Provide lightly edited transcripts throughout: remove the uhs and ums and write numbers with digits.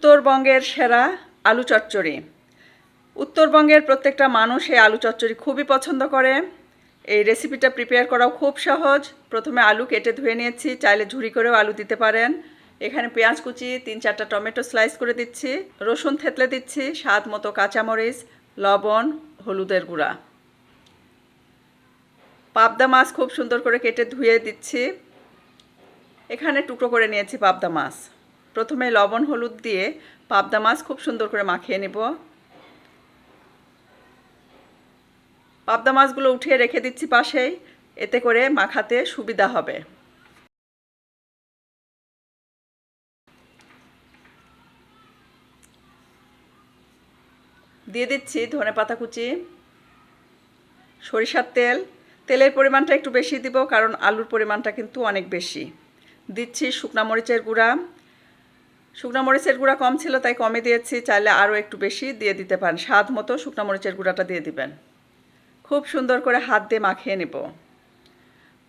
উত্তরবঙ্গের সেরা আলু চচ্চড়ি। উত্তরবঙ্গের প্রত্যেকটা মানুষ এই আলু চচ্চড়ি খুবই পছন্দ করে। এই রেসিপিটা প্রিপেয়ার করাও খুব সহজ। প্রথমে আলু কেটে ধুয়ে নিয়েছি, চাইলে ঝুরি করেও আলু দিতে পারেন। এখানে পেঁয়াজ কুচি, 3-4টা টমেটো স্লাইস করে দিচ্ছি, রসুন থেতলে দিচ্ছি, স্বাদ মতো কাঁচামরিচ, লবণ, হলুদের গুঁড়া। পাবদা মাছ খুব সুন্দর করে কেটে ধুয়ে দিচ্ছি। এখানে টুকরো করে নিয়েছি পাবদা মাছ। প্রথমে লবণ হলুদ দিয়ে পাবদা মাছ খুব সুন্দর করে মাখিয়ে নেব। পাবদা মাছগুলো উঠিয়ে রেখে দিচ্ছি পাশেই, এতে করে মাখাতে সুবিধা হবে। দিয়ে দিচ্ছি ধনেপাতা কুচি, সরিষার তেল। তেলের পরিমাণটা একটু বেশি দিব, কারণ আলুর পরিমাণটা কিন্তু অনেক বেশি। দিচ্ছি শুকনা মরিচের গুঁড়া। শুকনা মরিচের গুঁড়া কম ছিল তাই কমে দিয়েছি, চাইলে আরও একটু বেশি দিয়ে দিতে পারেন। স্বাদ মতো শুকনা মরিচের গুঁড়াটা দিয়ে দিবেন। খুব সুন্দর করে হাত দিয়ে মাখিয়ে নেব।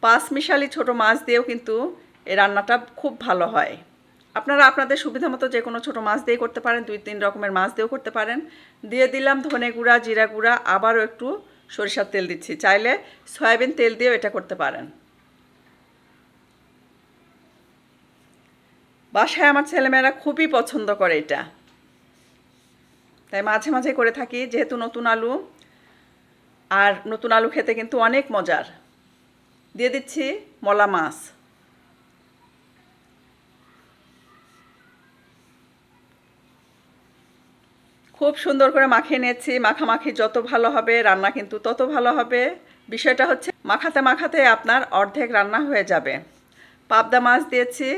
5 মিশালি ছোটো মাছ দিয়েও কিন্তু এই রান্নাটা খুব ভালো হয়। আপনারা আপনাদের সুবিধা মতো যে কোনো ছোটো মাছ দিয়ে করতে পারেন, 2-3 রকমের মাছ দিয়েও করতে পারেন। দিয়ে দিলাম ধনে গুঁড়া, জিরা গুঁড়া, আবারও একটু সরিষার তেল দিচ্ছি। চাইলে সয়াবিন তেল দিয়েও এটা করতে পারেন। বাসায় আমার ছেলেমেয়েরা খুবই পছন্দ করে এটা, তাই মাঝে মাঝে করে থাকি। যেহেতু নতুন আলু, আর নতুন আলু খেতে কিন্তু অনেক মজার। দিয়ে দিচ্ছি মলা মাছ। খুব সুন্দর করে মাখিয়ে নিয়েছি। মাখামাখি যত ভালো হবে রান্না কিন্তু তত ভালো হবে। বিষয়টা হচ্ছে মাখাতে মাখাতে আপনার অর্ধেক রান্না হয়ে যাবে। পাবদা মাছ দিয়েছি,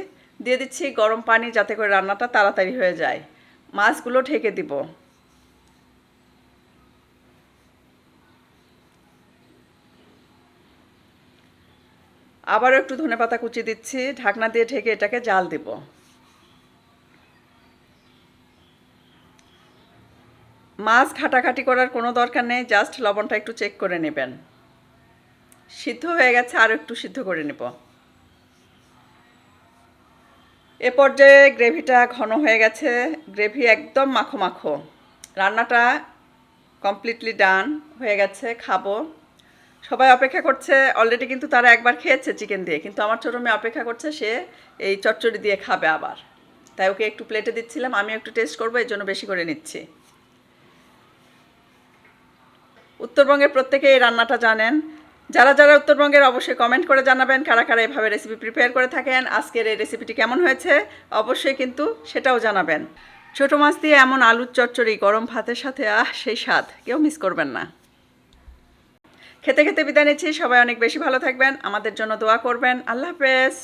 দিয়ে দিচ্ছি গরম পানি, যাতে করে রান্নাটা তাড়াতাড়ি হয়ে যায়। মাছগুলো ঢেকে দিব। আবারও একটু ধনেপাতা কুচি দিচ্ছি, ঢাকনা দিয়ে ঢেকে এটাকে জাল দিব। মাছ ঘাটাঘাটি করার কোনো দরকার নেই, জাস্ট লবণটা একটু চেক করে নেবেন। সিদ্ধ হয়ে গেছে, আরও একটু সিদ্ধ করে নেব। এ পর্যায়ে গ্রেভিটা ঘন হয়ে গেছে, গ্রেভি একদম মাখো মাখো। রান্নাটা কমপ্লিটলি ডান হয়ে গেছে, খাবো। সবাই অপেক্ষা করছে। অলরেডি কিন্তু তারা একবার খেয়েছে চিকেন দিয়ে, কিন্তু আমার ছোটো মেয়ে অপেক্ষা করছে, সে এই চচ্চড়ি দিয়ে খাবে আবার। তাই ওকে একটু প্লেটে দিচ্ছিলাম, আমি একটু টেস্ট করবো, এই জন্য বেশি করে নিচ্ছি। উত্তরবঙ্গের প্রত্যেকে এই রান্নাটা জানেন। যারা যারা উত্তরবঙ্গের অবশ্যই কমেন্ট করে জানাবেন কারা কারা এভাবে রেসিপি প্রিপেয়ার করে থাকেন। আজকের এই রেসিপিটি কেমন হয়েছে অবশ্যই কিন্তু সেটাও জানাবেন। ছোটো মাছ দিয়ে এমন আলুর চচ্চড়ি গরম ভাতের সাথে সেই স্বাদ কেউ মিস করবেন না। খেতে খেতে বিদায় নিচ্ছি। সবাই অনেক বেশি ভালো থাকবেন, আমাদের জন্য দোয়া করবেন। আল্লাহ হাফেজ।